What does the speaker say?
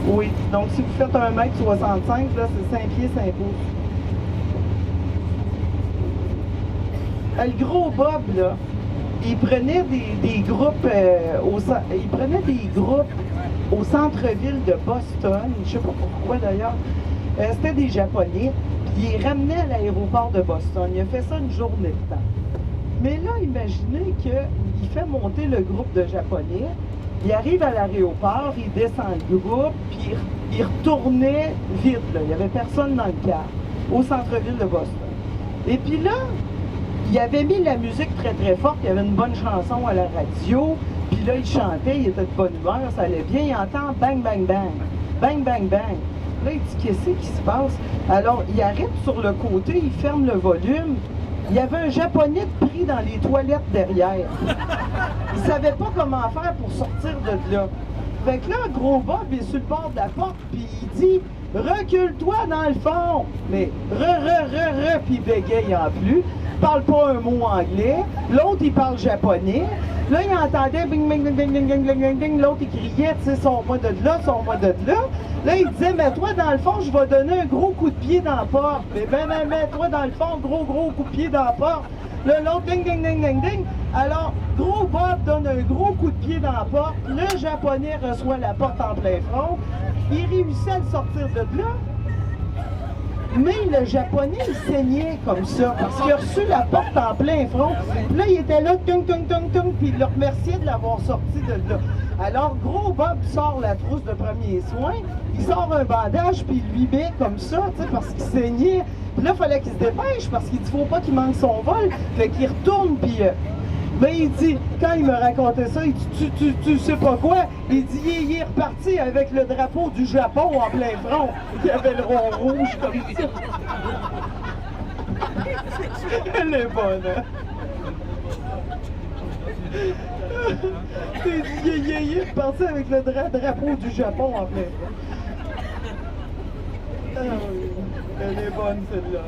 Oui, donc si vous faites 1,65 m, là, c'est 5 pieds, 5 pouces. Le gros Bob, là, il prenait des groupes il prenait des groupes au centre-ville de Boston, je sais pas pourquoi d'ailleurs. C'était des Japonais, puis il les ramenait à l'aéroport de Boston. Il a fait ça une journée de temps. Mais là, imaginez qu'il fait monter le groupe de Japonais, il arrive à l'aéroport, il descend le groupe, puis il retournait vide, là. Il n'y avait personne dans le car, au centre-ville de Boston. Et puis là, il avait mis la musique très très forte, il y avait une bonne chanson à la radio, puis là il chantait, il était de bonne humeur, ça allait bien, il entend bang bang bang, bang bang bang. Là il dit qu'est-ce qui se passe? Alors il arrête sur le côté, il ferme le volume, il y avait un Japonais pris dans les toilettes derrière. Il savait pas comment faire pour sortir de là. Fait que là, gros Bob est sur le bord de la porte, puis il dit « Recule-toi dans le fond! » Mais puis il bégaye en plus. Il parle pas un mot anglais. L'autre, il parle japonais. Là, il entendait bing, bing, bing, bing, bing, bing, bing, bing, bing. L'autre, il criait, tu sais, sors-moi de là, sors-moi de là. Là, il disait, mets-toi dans le fond, je vais donner un gros coup de pied dans la porte. Mais ben, mets-toi dans le fond, gros coup de pied dans la porte. Là, l'autre, ding, ding, ding, ding, ding. Alors, gros Bob donne un gros coup de pied dans la porte. Le Japonais reçoit la porte en plein front. Il réussit à le sortir de là. Mais le Japonais, il saignait comme ça, parce qu'il a reçu la porte en plein front. Là, il était là, tung, tung, tung, tung, puis il le remerciait de l'avoir sorti de là. Alors, gros Bob sort la trousse de premiers soins, il sort un bandage, puis il lui met comme ça, tu sais, parce qu'il saignait. Puis là, il fallait qu'il se dépêche, parce qu'il dit, faut pas qu'il manque son vol. Fait qu'il retourne, puis... mais il dit, quand il me racontait ça, il dit, tu sais pas quoi? Il dit, il est reparti avec le drapeau du Japon en plein front. Il avait le rond rouge comme ça. Elle est bonne, hein? Il dit, il est reparti avec le drapeau du Japon en plein front. Ah oui, elle est bonne celle-là.